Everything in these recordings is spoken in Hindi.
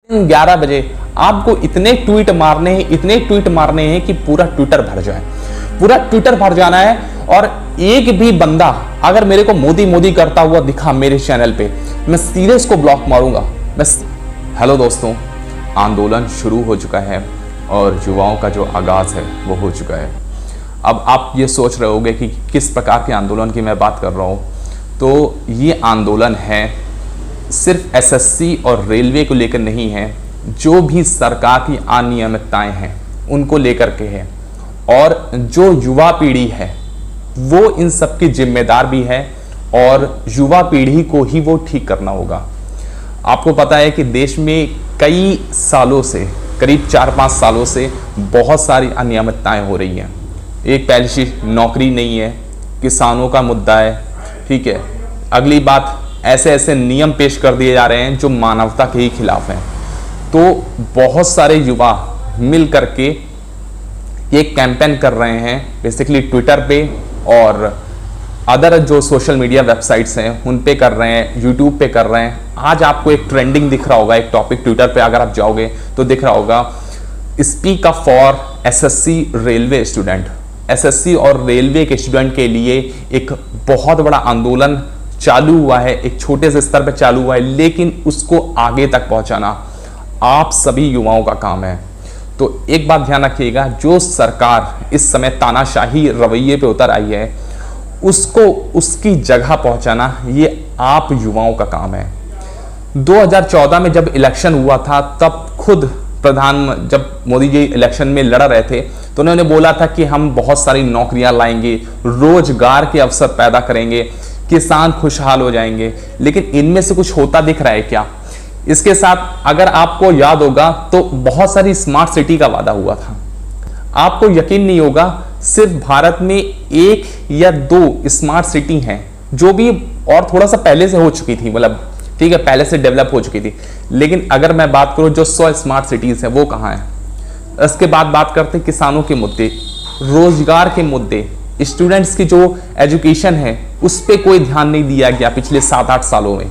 11 बजे आपको इतने ट्वीट मारने हैं कि पूरा ट्विटर भर जाए, पूरा ट्विटर भर जाना है। और एक भी बंदा अगर मेरे को मोदी मोदी करता हुआ दिखा मेरे चैनल पे, मैं सीधे इसको ब्लॉक मारूंगा। हेलो दोस्तों, आंदोलन शुरू हो चुका है और युवाओं का जो आगाज है वो हो चुका है। अब आप ये सोच रहे होंगे कि किस प्रकार के आंदोलन की मैं बात कर रहा हूँ। तो ये आंदोलन है सिर्फ एसएससी और रेलवे को लेकर नहीं है, जो भी सरकार की अनियमितताएं हैं उनको लेकर के है। और जो युवा पीढ़ी है वो इन सब की जिम्मेदार भी है और युवा पीढ़ी को ही वो ठीक करना होगा। आपको पता है कि देश में कई सालों से, करीब 4-5 सालों से बहुत सारी अनियमितताएं हो रही हैं। एक पहली चीज, नौकरी नहीं है, किसानों का मुद्दा है, ठीक है। अगली बात, ऐसे ऐसे नियम पेश कर दिए जा रहे हैं जो मानवता के ही खिलाफ हैं। तो बहुत सारे युवा मिल करके एक कैंपेन कर रहे हैं, बेसिकली ट्विटर पे और अदर जो सोशल मीडिया वेबसाइट्स हैं उन पे कर रहे हैं, यूट्यूब पे कर रहे हैं। आज आपको एक ट्रेंडिंग दिख रहा होगा, एक टॉपिक ट्विटर पे अगर आप जाओगे तो दिख रहा होगा, speak up for SSC railway student. SSC और रेलवे के स्टूडेंट के लिए एक बहुत बड़ा आंदोलन चालू हुआ है, एक छोटे से स्तर पर चालू हुआ है, लेकिन उसको आगे तक पहुंचाना आप सभी युवाओं का काम है। तो एक बात ध्यान रखिएगा, जो सरकार इस समय तानाशाही रवैये पे उतर आई है उसको उसकी जगह पहुंचाना ये आप युवाओं का काम है। 2014 में जब इलेक्शन हुआ था तब खुद जब मोदी जी इलेक्शन में लड़ रहे थे तो उन्होंने बोला था कि हम बहुत सारी नौकरियां लाएंगे, रोजगार के अवसर पैदा करेंगे, किसान खुशहाल हो जाएंगे। लेकिन इनमें से कुछ होता दिख रहा है क्या? इसके साथ अगर आपको याद होगा तो बहुत सारी स्मार्ट सिटी का वादा हुआ था। आपको यकीन नहीं होगा, सिर्फ भारत में 1 या 2 स्मार्ट सिटी हैं जो भी और थोड़ा सा पहले से हो चुकी थी, मतलब ठीक है पहले से डेवलप हो चुकी थी। लेकिन अगर मैं बात करूं जो 100 स्मार्ट सिटीज हैं वो कहां हैं? इसके बाद बात करते हैं किसानों के मुद्दे, रोजगार के मुद्दे, स्टूडेंट्स की जो एजुकेशन है उस पर कोई ध्यान नहीं दिया गया पिछले 7-8 सालों में।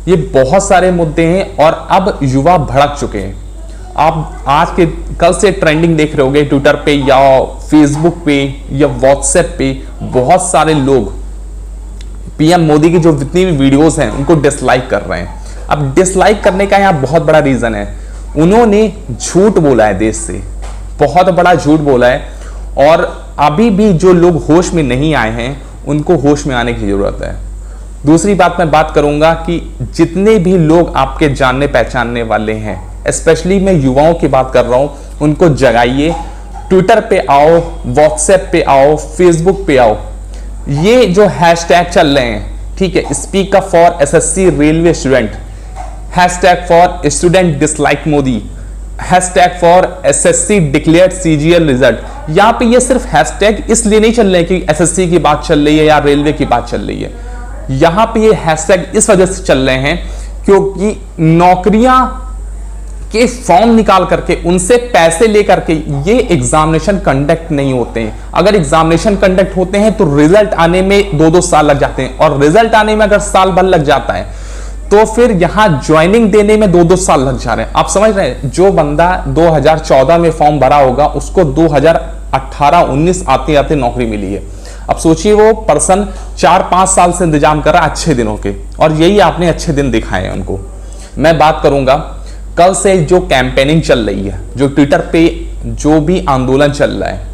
ये बहुत सारे मुद्दे हैं और अब युवा भड़क चुके हैं। आप आज के कल से ट्रेंडिंग देख रहे होगे ट्विटर पे या फेसबुक पे या व्हाट्सएप पे, बहुत सारे लोग पीएम मोदी की जो जितनी भी वीडियोस हैं उनको डिसलाइक कर रहे हैं। अब डिसलाइक करने का यहाँ बहुत बड़ा रीजन है, उन्होंने झूठ बोला है, देश से बहुत बड़ा झूठ बोला है। और अभी भी जो लोग होश में नहीं आए हैं उनको होश में आने की जरूरत है। दूसरी बात मैं बात करूंगा कि जितने भी लोग आपके जानने पहचानने वाले हैं, स्पेशली मैं युवाओं की बात कर रहा हूं, उनको जगाइए, ट्विटर पे आओ, व्हाट्सएप पे आओ, फेसबुक पे आओ। ये जो हैशटैग चल रहे हैं, ठीक है, speak up for SSC railway student, hashtag for student dislike Modi, hashtag for SSC declared CGL result. यहाँ पे ये सिर्फ हैशटैग इसलिए नहीं चल रहे हैं कि एसएससी की बात चल रही है या रेलवे की बात चल रही है। यहाँ पे ये हैशटैग इस वजह से चल रहे हैं क्योंकि नौकरियां के फॉर्म निकाल करके उनसे पैसे लेकर के ये एग्जामिनेशन कंडक्ट नहीं होते हैं। अगर एग्जामिनेशन कंडक्ट होते हैं तो रिजल्ट आने में 2-2 साल लग जाते हैं, और रिजल्ट आने में अगर साल भर लग जाता है तो फिर यहां ज्वाइनिंग देने में 2-2 साल लग जा रहे हैं। आप समझ रहे हैं, जो बंदा 2014 में फॉर्म भरा होगा उसको 2018-19 आते आते नौकरी मिली है। अब सोचिए वो पर्सन 4-5 साल से इंतजाम कर रहा है अच्छे दिनों के, और यही आपने अच्छे दिन दिखाए हैं उनको। मैं बात करूंगा कल से जो कैंपेनिंग चल रही है, जो ट्विटर पे जो भी आंदोलन चल रहा है,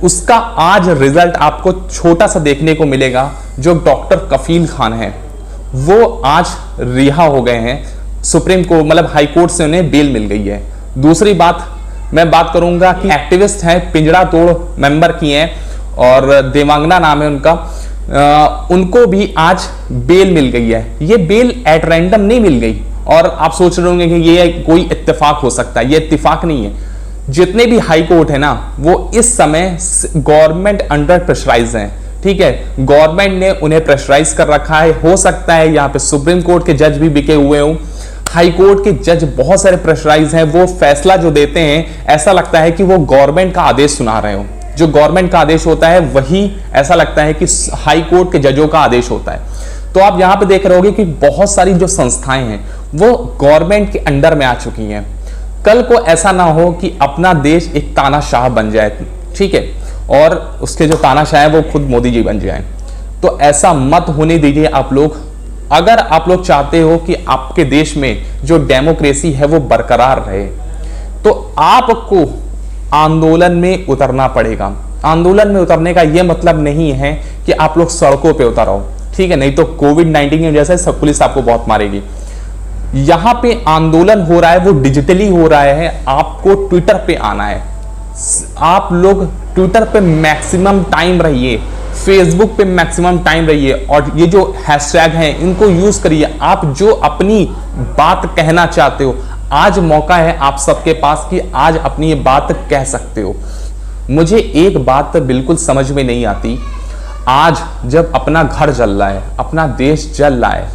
उसका आज रिजल्ट आपको छोटा सा देखने को मिलेगा। जो डॉक्टर कफील खान है वो आज रिहा हो गए हैं सुप्रीम कोर्ट, मतलब हाई कोर्ट से उन्हें बेल मिल गई है। दूसरी बात मैं बात करूंगा कि एक्टिविस्ट हैं, पिंजरा तोड़ मेंबर की हैं और देवांगना नाम है उनका, उनको भी आज बेल मिल गई है। ये बेल एट रैंडम नहीं मिल गई। और आप सोच रहे होंगे कि ये कोई इत्तेफाक हो सकता है, ये इत्तेफाक नहीं है। जितने भी हाई कोर्ट है ना वो इस समय गवर्नमेंट अंडर प्रेशराइज हैं, ठीक है, गवर्नमेंट ने उन्हें प्रेशराइज कर रखा है। हो सकता है यहाँ पे सुप्रीम कोर्ट के जज भी बिके हुए हों, हाई कोर्ट के जज बहुत सारे प्रेशराइज हैं। वो फैसला जो देते हैं ऐसा लगता है कि वो गवर्नमेंट का आदेश सुना रहे हो। जो गवर्नमेंट का आदेश होता है वही ऐसा लगता है कि हाई कोर्ट के जजों का आदेश होता है। तो आप यहां पे देख रहे होगे कि बहुत सारी जो संस्थाएं हैं वो गवर्नमेंट के अंडर में आ चुकी हैं। कल को ऐसा ना हो कि अपना देश एक तानाशाह बन जाए, ठीक है, और उसके जो तानाशाह है वो खुद मोदी जी बन जाए। तो ऐसा मत होने दीजिए आप लोग। अगर आप लोग चाहते हो कि आपके देश में जो डेमोक्रेसी है वो बरकरार रहे, तो आपको आंदोलन में उतरना पड़ेगा। आंदोलन में उतरने का यह मतलब नहीं है कि आप लोग सड़कों पे उतर आओ, ठीक है, नहीं तो कोविड-19 की वजह से सब पुलिस आपको बहुत मारेगी। यहां पे आंदोलन हो रहा है वो डिजिटली हो रहा है, आपको ट्विटर पे आना है। आप लोग ट्विटर पे मैक्सिमम टाइम रहिए, फेसबुक पे मैक्सिमम टाइम रहिए, और ये जो हैशटैग हैं इनको यूज करिए। आप जो अपनी बात कहना चाहते हो, आज मौका है आप सबके पास कि आज अपनी ये बात कह सकते हो। मुझे एक बात बिल्कुल समझ में नहीं आती, आज जब अपना घर जल रहा है, अपना देश जल रहा है,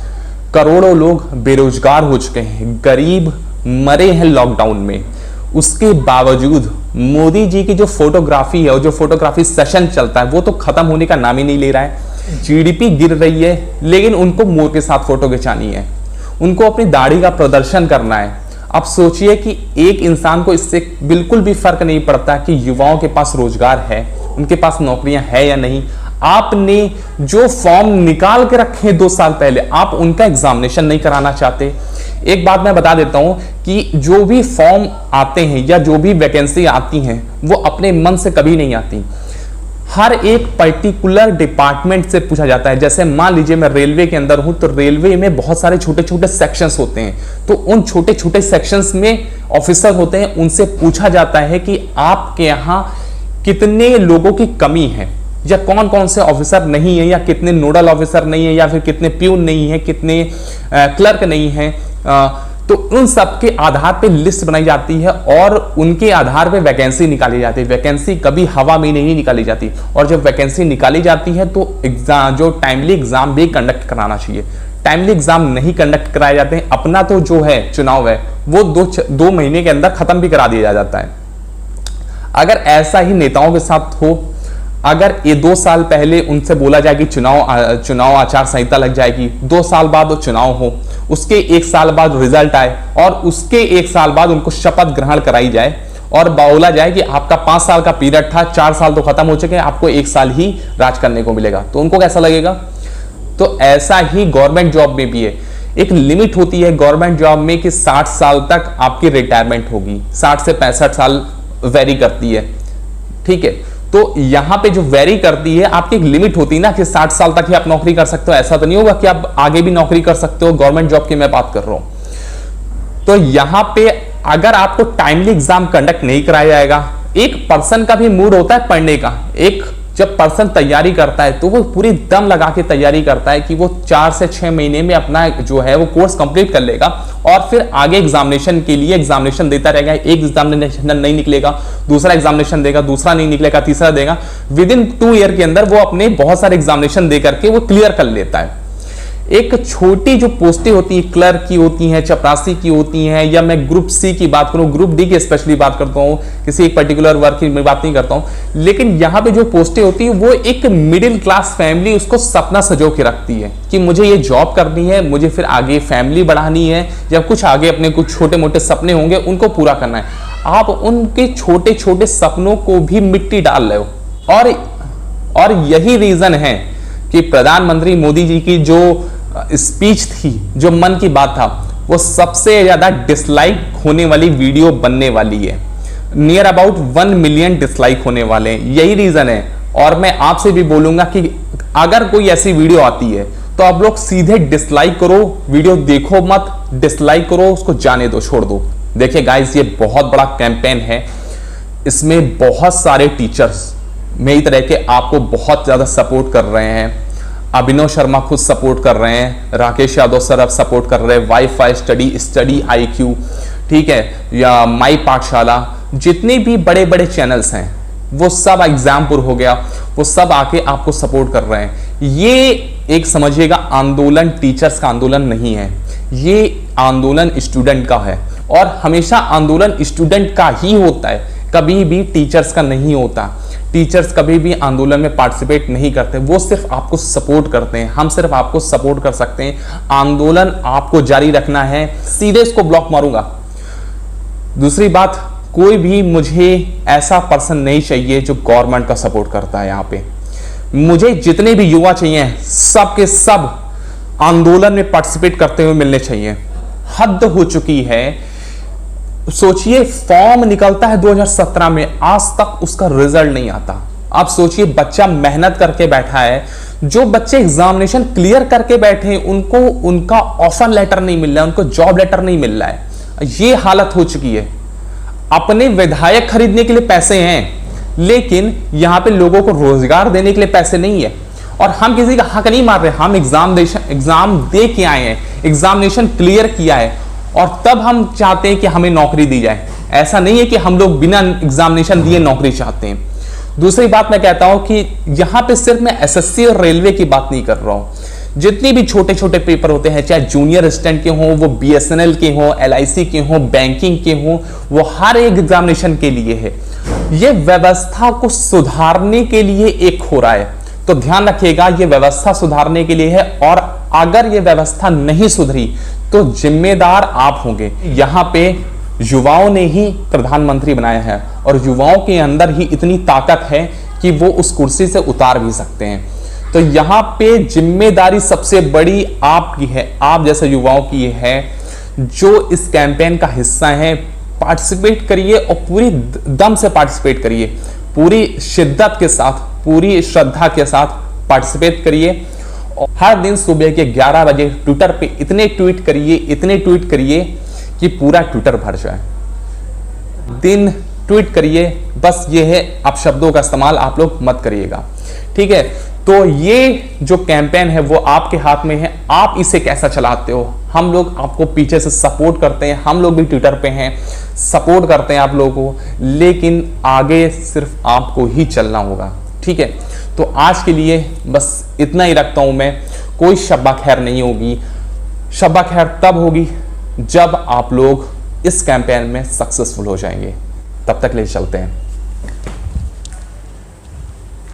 करोड़ों लोग बेरोजगार हो चुके हैं, गरीब मरे हैं लॉकडाउन में, उसके बावजूद मोदी जी की जो फोटोग्राफी है और जो फोटोग्राफी सेशन चलता है वो तो खत्म होने का नाम ही नहीं ले रहा है। जीडीपी गिर रही है, लेकिन उनको मोर के साथ फोटो खिंचानी है, उनको अपनी दाढ़ी का प्रदर्शन करना है। अब सोचिए कि एक इंसान को इससे बिल्कुल भी फर्क नहीं पड़ता कि युवाओं के पास रोजगार है, उनके पास नौकरियां है या नहीं। आपने जो फॉर्म निकाल के रखे 2 साल पहले, आप उनका एग्जामिनेशन नहीं कराना चाहते। एक बात मैं बता देता हूं कि जो भी फॉर्म आते हैं या जो भी वैकेंसी आती हैं वो अपने मन से कभी नहीं आती, हर एक पर्टिकुलर डिपार्टमेंट से पूछा जाता है। जैसे मान लीजिए मैं रेलवे के अंदर हूं, तो रेलवे में बहुत सारे छोटे छोटे सेक्शंस होते हैं, तो उन छोटे छोटे सेक्शंस में ऑफिसर होते हैं, उनसे पूछा जाता है कि आपके यहां कितने लोगों की कमी है, या कौन कौन से ऑफिसर नहीं है, या कितने नोडल ऑफिसर नहीं है, या फिर कितने प्यून नहीं है, कितने क्लर्क नहीं है। तो उन सब के आधार पे लिस्ट बनाई जाती है और उनके आधार पे वैकेंसी निकाली जाती है। वैकेंसी कभी हवा में नहीं निकाली जाती, और जब वैकेंसी निकाली जाती है तो एग्जाम, जो टाइमली एग्जाम भी कंडक्ट कराना चाहिए। टाइमली एग्जाम नहीं कंडक्ट कराए जाते हैं, अपना तो जो है चुनाव है वो 2 महीने के अंदर खत्म भी करा दिया जाता है। अगर ऐसा ही नेताओं के साथ हो, अगर ये 2 साल पहले उनसे बोला जाए कि चुनाव आचार संहिता लग जाएगी, 2 साल बाद वो चुनाव हो, उसके 1 साल बाद रिजल्ट आए और उसके 1 साल बाद उनको शपथ ग्रहण कराई जाए और बोला जाए कि आपका 5 साल का पीरियड था, 4 साल तो खत्म हो चुके हैं, आपको 1 साल ही राज करने को मिलेगा, तो उनको कैसा लगेगा? तो ऐसा ही गवर्नमेंट जॉब में भी है। एक लिमिट होती है गवर्नमेंट जॉब में कि 60 साल तक आपकी रिटायरमेंट होगी, 60 से 65 साल वेरी करती है, ठीक है। तो यहां पे जो वेरी करती है, आपकी एक लिमिट होती है ना कि 60 साल तक ही आप नौकरी कर सकते हो। ऐसा तो नहीं होगा कि आप आगे भी नौकरी कर सकते हो, गवर्नमेंट जॉब की मैं बात कर रहा हूं। तो यहां पे अगर आपको टाइमली एग्जाम कंडक्ट नहीं कराया जाएगा, एक पर्सन का भी मूड होता है पढ़ने का। एक जब पर्सन तैयारी करता है तो वो पूरी दम लगा के तैयारी करता है कि वो 4 से 6 महीने में अपना जो है वो कोर्स कंप्लीट कर लेगा और फिर आगे एग्जामिनेशन के लिए एग्जामिनेशन देता रहेगा। एक एग्जामिनेशन नहीं निकलेगा, दूसरा एग्जामिनेशन देगा, दूसरा नहीं निकलेगा, तीसरा देगा। विद इन 2 ईयर के अंदर वो अपने बहुत सारे एग्जामिनेशन दे करके वो क्लियर कर लेता है। एक छोटी जो पोस्टें होती हैं, क्लर्क की होती हैं, चपरासी की होती हैं, या मैं ग्रुप सी की बात करूं, ग्रुप डी की स्पेशली बात करता हूं, किसी एक पर्टिकुलर वर्क की मैं बात नहीं करता हूं, लेकिन यहां पे जो पोस्टें होती है वो एक मिडिल क्लास फैमिली उसको सपना सजो के रखती है कि मुझे ये जॉब करनी है, मुझे फिर आगे फैमिली बढ़ानी है, या कुछ आगे अपने कुछ छोटे मोटे सपने होंगे उनको पूरा करना है। आप उनके छोटे छोटे सपनों को भी मिट्टी डाल रहे हो। और यही रीजन है कि प्रधानमंत्री मोदी जी की जो स्पीच थी, जो मन की बात था, वो सबसे ज्यादा डिसलाइक होने वाली वीडियो बनने वाली है। नियर अबाउट 1 मिलियन डिसलाइक होने वाले हैं, यही रीजन है। और मैं आपसे भी बोलूंगा कि अगर कोई ऐसी वीडियो आती है तो आप लोग सीधे डिसलाइक करो, वीडियो देखो मत, डिसलाइक करो, उसको जाने दो, छोड़ दो। देखिए गाइस, ये बहुत बड़ा कैंपेन है, इसमें बहुत सारे टीचर्स मेरी तरह के आपको बहुत ज्यादा सपोर्ट कर रहे हैं। अभिनव शर्मा खुद सपोर्ट कर रहे हैं, राकेश यादव सर अब सपोर्ट कर रहे हैं, वाईफाई स्टडी IQ, ठीक है, या माई पाठशाला, जितने भी बड़े बड़े चैनल्स हैं वो सब, एग्जामपुर हो गया, वो सब आके आपको सपोर्ट कर रहे हैं। ये एक समझिएगा आंदोलन टीचर्स का आंदोलन नहीं है, ये आंदोलन स्टूडेंट का है, और हमेशा आंदोलन स्टूडेंट का ही होता है, कभी भी टीचर्स का नहीं होता। टीचर्स कभी भी आंदोलन में पार्टिसिपेट नहीं करते, वो सिर्फ आपको सपोर्ट करते हैं। हम सिर्फ आपको सपोर्ट कर सकते हैं। आंदोलन आपको जारी रखना है, सीधे इसको ब्लॉक मारूंगा। दूसरी बात, कोई भी मुझे ऐसा पर्सन नहीं चाहिए जो गवर्नमेंट का सपोर्ट करता है। यहाँ पे मुझे जितने भी युवा चाहिए, सब के सब आंदोलन में पार्टिसिपेट करते हुए मिलने चाहिए। हद हो चुकी है। सोचिए, फॉर्म निकलता है 2017 में, आज तक उसका रिजल्ट नहीं आता। आप सोचिए, बच्चा मेहनत करके बैठा है, जो बच्चे एग्जामिनेशन क्लियर करके बैठे हैं उनको उनका ऑफर लेटर नहीं मिल रहा है, उनको जॉब लेटर नहीं मिल रहा है। ये हालत हो चुकी है। अपने विधायक खरीदने के लिए पैसे हैं, लेकिन यहां पे लोगों को रोजगार देने के लिए पैसे नहीं है। और हम किसी का हक नहीं मार रहे, हम एग्जाम दे के आए हैं, एग्जामिनेशन क्लियर किया है और तब हम चाहते हैं कि हमें नौकरी दी जाए। ऐसा नहीं है कि हम लोग बिना एग्जामिनेशन दिए नौकरी चाहते हैं। दूसरी बात मैं कहता हूं कि यहां पे सिर्फ मैं एसएससी और रेलवे की बात नहीं कर रहा हूं। जितने भी छोटे छोटे पेपर होते हैं, चाहे जूनियर असिस्टेंट के हों, वो बीएसएनएल के हों, एलआईसी के हों, बैंकिंग के हों, वो हर एक एग्जामिनेशन के लिए है। ये व्यवस्था को सुधारने के लिए एक हो रहा है, तो ध्यान रखिएगा, ये व्यवस्था सुधारने के लिए है। और अगर ये व्यवस्था नहीं सुधरी तो जिम्मेदार आप होंगे। यहाँ पे युवाओं ने ही प्रधानमंत्री बनाया है और युवाओं के अंदर ही इतनी ताकत है कि वो उस कुर्सी से उतार भी सकते हैं। तो यहाँ पे जिम्मेदारी सबसे बड़ी आपकी है, आप जैसे युवाओं की है जो इस कैंपेन का हिस्सा है। पार्टिसिपेट करिए और पूरी दम से पार्टिसिपेट करिए, पूरी शिद्दत के साथ, पूरी श्रद्धा के साथ पार्टिसिपेट करिए। और हर दिन सुबह के 11 बजे ट्विटर पे इतने ट्वीट करिए कि पूरा ट्विटर भर जाए। दिन ट्वीट करिए, बस ये है, आप शब्दों का इस्तेमाल आप लोग मत करिएगा, ठीक है। तो ये जो कैंपेन है वो आपके हाथ में है, आप इसे कैसा चलाते हो। हम लोग आपको पीछे से सपोर्ट करते हैं, हम लोग भी ट्विटर पे हैं, सपोर्ट करते हैं आप लोगों को, लेकिन आगे सिर्फ आपको ही चलना होगा, ठीक है। तो आज के लिए बस इतना ही रखता हूं मैं। कोई शब्बा खैर नहीं होगी। शब्बा खैर तब होगी जब आप लोग इस कैंपेन में सक्सेसफुल हो जाएंगे। तब तक ले चलते हैं।